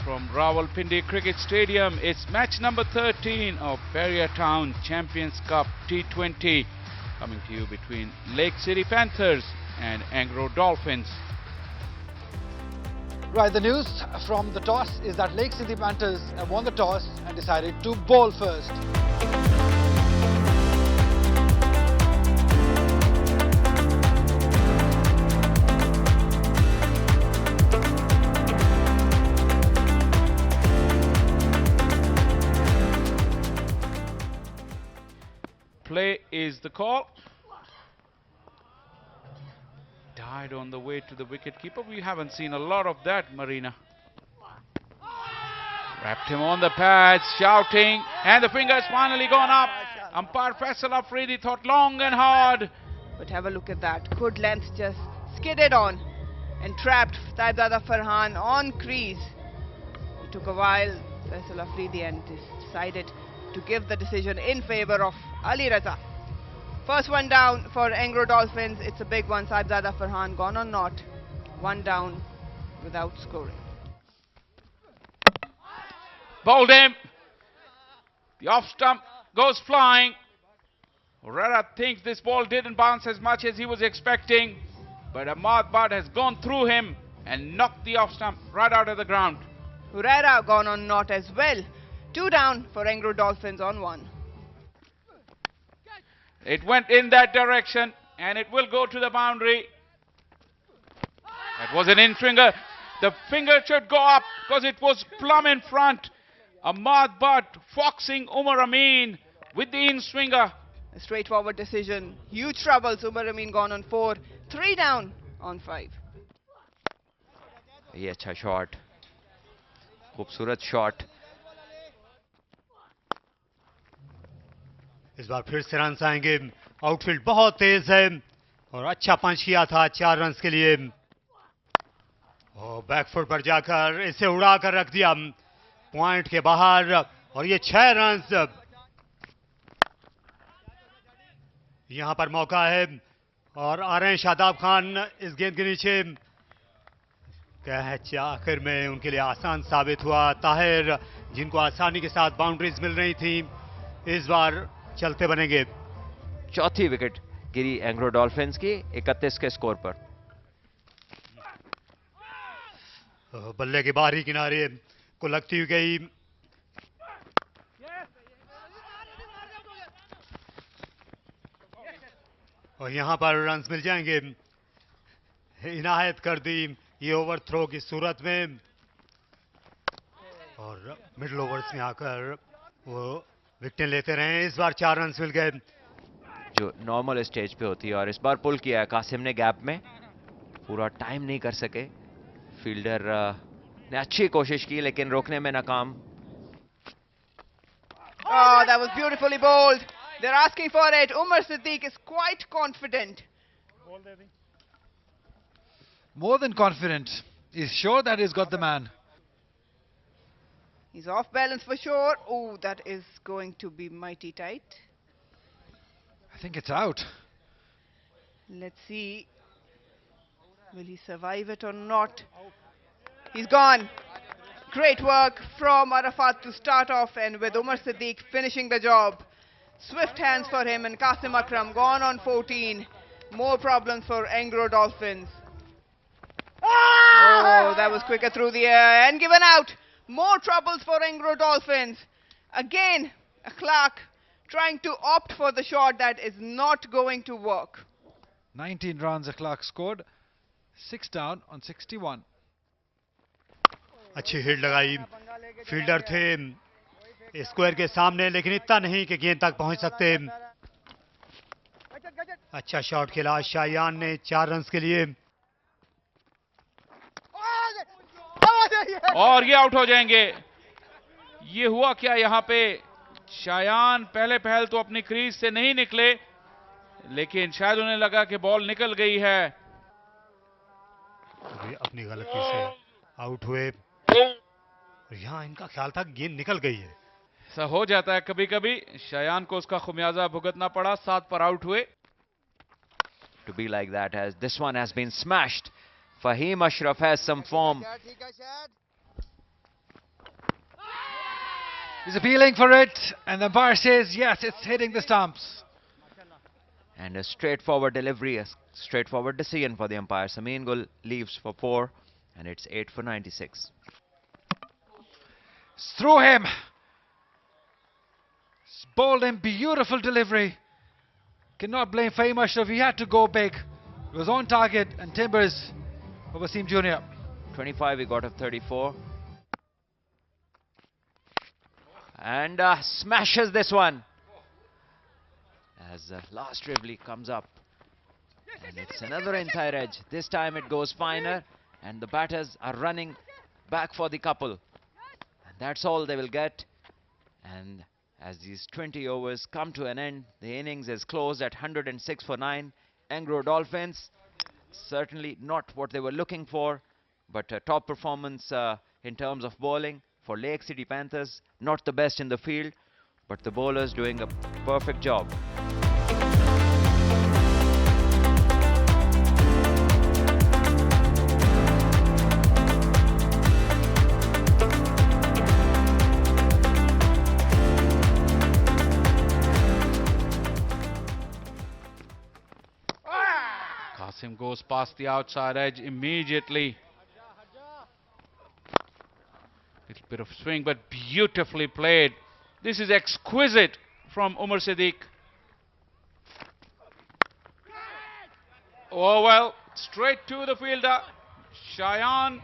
from Rawalpindi Cricket Stadium. It's match number 13 of Peria Town Champions Cup T20 coming to you between Lake City Panthers and Angro Dolphins. Right, the news from the toss is that Lake City Panthers have won the toss and decided to bowl first. Play is the call. Died on the way to the wicketkeeper. We haven't seen a lot of that, Marina. Wrapped him on the pads, shouting, and the finger's finally gone up. Umpire Faisal Afridi thought long and hard. But have a look at that. Good length, just skidded on and trapped Saibzada Farhan on crease. It took a while, Faisal Afridi, and decided to give the decision in favour of Ali Raza. First one down for Angro Dolphins. It's a big one. Saibzada Farhan gone on not. One down without scoring. Bowled him. The off stump goes flying. Herrera thinks this ball didn't bounce as much as he was expecting, but Ahmad Bhatt has gone through him and knocked the off stump right out of the ground. Herrera gone on not as well. Two down for Angro Dolphins on one. It went in that direction and it will go to the boundary. That was an in-swinger. The finger should go up because it was plumb in front. Ahmad Bhatt foxing Umar Amin with the in-swinger. A straightforward decision. Huge troubles. Umar Amin gone on 4. 3 down on 5. ये अच्छा shot, खूबसूरत shot. इस बार फिर से run आएंगे. Outfield बहुत तेज है और अच्छा पंच किया था 4 रन के लिए. और बैकफुट पर जाकर इसे उड़ा कर रख दिया पॉइंट के बाहर और ये 6 रन. यहां पर मौका है और आ रहे हैं शादाब खान इस गेंद के नीचे. कैच आखिर में उनके लिए आसान साबित हुआ. ताहिर, जिनको आसानी के साथ बाउंड्रीज मिल रही थी, इस बार चलते बनेंगे. चौथी विकेट गिरी एंग्रो डॉल्फिन्स की 31 के स्कोर पर. बल्ले के बाहरी किनारे को लगती हुई गई. और यहां पर रन्स मिल जाएंगे. इनायत कर दी ये ओवर थ्रो की सूरत में और मिडिल ओवर्स में आकर वो विकेट लेते रहे. इस बार 4 रन मिल गए जो नॉर्मल स्टेज पे होती है. और इस बार पुल किया है कासिम ने गैप में. पूरा टाइम नहीं कर सके. फील्डर ने अच्छी कोशिश की लेकिन रोकने में नाकाम. Oh, that was beautifully bowled. They're asking for it. Umar Siddique is quite confident. More than confident. He's sure that he's got the man. He's off balance for sure. Oh, that is going to be mighty tight. I think it's out. Let's see. Will he survive it or not? He's gone. Great work from Arafat to start off, and with Umar Siddique finishing the job. Swift hands for him, and Qasim Akram gone on 14. More problems for Angro Dolphins. Oh, that was quicker through the air and given out. More troubles for Angro Dolphins. Again, Clark trying to opt for the shot that is not going to work. 19 runs Clark scored. 6 down on 61. अच्छी hit लगाई. Fielder थे square के सामने लेकिन इतना नहीं कि गेंद तक पहुंच सकते. अच्छा शॉट खेला शायान ने 4 रन के लिए. और ये आउट हो जाएंगे. ये हुआ क्या यहाँ पे? शायान पहले पहल तो अपनी क्रीज से नहीं निकले, लेकिन शायद उन्हें लगा कि बॉल निकल गई है. अपनी गलती से आउट हुए. यहाँ इनका ख्याल था गेंद निकल गई है. ऐसा हो जाता है कभी कभी. शायान को उसका खुमियाजा भुगतना पड़ा. 7 पर आउट हुए. To be like that, as this one has been smashed. Fahim Ashraf has some form. He's appealing for it, and the umpire says yes, it's hitting the stumps. And a straightforward delivery, a straightforward decision for the umpire. Samin Gul leaves for 4, and it's 8 for 96. It's through him. It's bowled him, beautiful delivery. Cannot blame Fahim Ashraf, he had to go big. It was on target, and timbers for Wasim Jr. 25, he got of 34. And smashes this one. As the last Rively comes up. And it's another inside edge. This time it goes finer. And the batters are running back for the couple. And that's all they will get. And as these 20 overs come to an end, the innings is closed at 106 for 9. Angro Dolphins, certainly not what they were looking for, but a top performance in terms of bowling. For Lake City Panthers, not the best in the field, but the bowlers doing a perfect job. Qasim goes past the outside edge immediately. Little bit of swing, but beautifully played. This is exquisite from Umar Siddique. Oh well, straight to the fielder. Shayan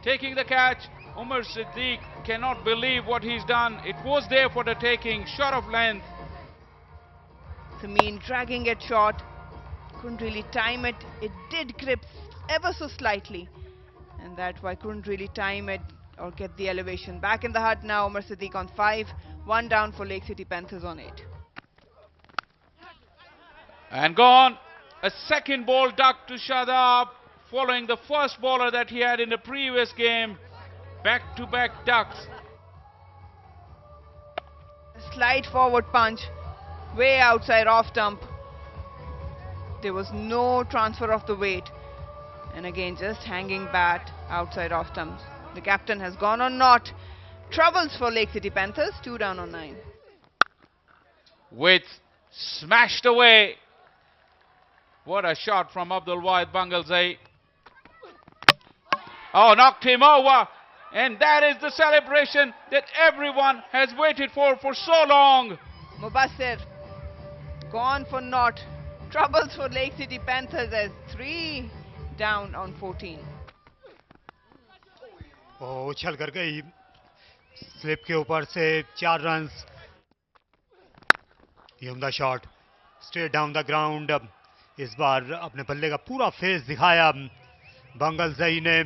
taking the catch. Umar Siddique cannot believe what he's done. It was there for the taking, short of length. Samin dragging it short. Couldn't really time it. It did grip ever so slightly. And that's why couldn't really time it or get the elevation. Back in the hut now, Umar Siddique on 5. 1 down for Lake City Panthers on 8. And gone. A second ball ducked to Shadab, following the first bowler that he had in the previous game. Back-to-back ducks. A slight forward punch, way outside off stump. There was no transfer of the weight. And again, just hanging bat outside off stumps. The captain has gone on not. Troubles for Lake City Panthers, 2 down on 9. With smashed away. What a shot from Abdul Wahid Bangalzai. Oh, knocked him over. And that is the celebration that everyone has waited for so long. Mubassir gone for naught. Troubles for Lake City Panthers as 3 down on 14. उछल कर गई slip के ऊपर से 4 runs. ये उम्दा shot straight down the ground. इस बार अपने बल्ले का पूरा फेस दिखाया बंगलजई ने.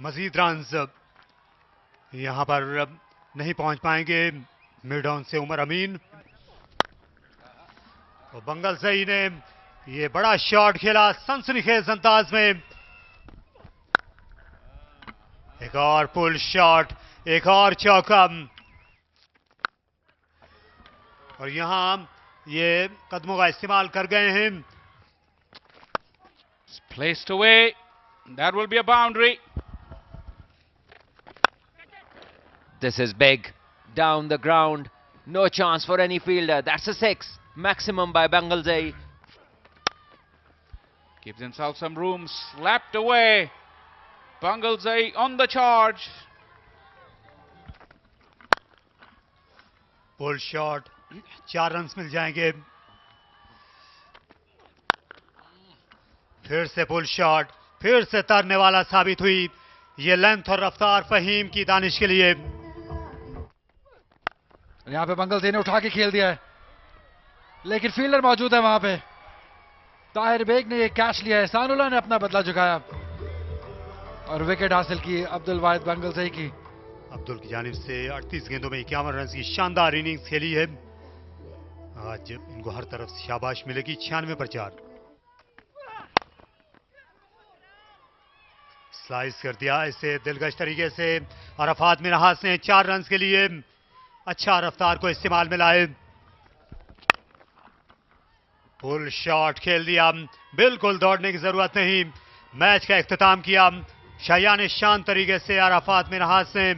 मजीद रन्स यहां पर नहीं पहुंच पाएंगे मिड ऑन से उमर अमीन. और बंगलजई ने ये बड़ा शॉट खेला सनसनीखेज अंदाज में. एक और पुल शॉट, एक और चौका. और यहां ये कदमों का इस्तेमाल कर गए हैं. It's placed away. That will be a boundary. This is big. Down the ground. No chance for any fielder. That's a 6. Maximum by Bangalzai. Gives himself some room. Slapped away. Bangalzai on the charge. Pull shot, 4 runs मिल जाएंगे. फिर से pull shot, फिर से तरने वाला साबित हुई ये लेंथ और रफ्तार फहीम की दानिश के लिए. यहाँ पे बंगलज़ई ने उठा के खेल दिया है, लेकिन फील्डर मौजूद है वहां पे. ताहिर बेग ने ये कैच लिया है. सानुल्लाह ने अपना बदला चुकाया और विकेट हासिल की अब्दुल वाहिद बंगलज़ई की. अब्दुल की जानिब से 38 गेंदों में 51 रन की शानदार इनिंग्स खेली है. आज इनको हर तरफ से शाबाश मिलेगी. 96 पर 4. स्लाइस कर दिया इसे दिलकश तरीके से. अरफात मिनहास ने 4 रन के लिए अच्छा रफ्तार को इस्तेमाल में लाए. फुल शॉट खेल दिया. बिल्कुल दौड़ने की जरूरत नहीं. मैच का इख्तिताम किया शाया ने शान तरीके से. अरफात मिनहास ने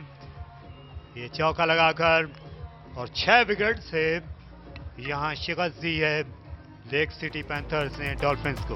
ये चौका लगाकर और 6 विकेट से यहां शिकस्त दी है लेक सिटी पैंथर्स ने डॉल्फिन्स को।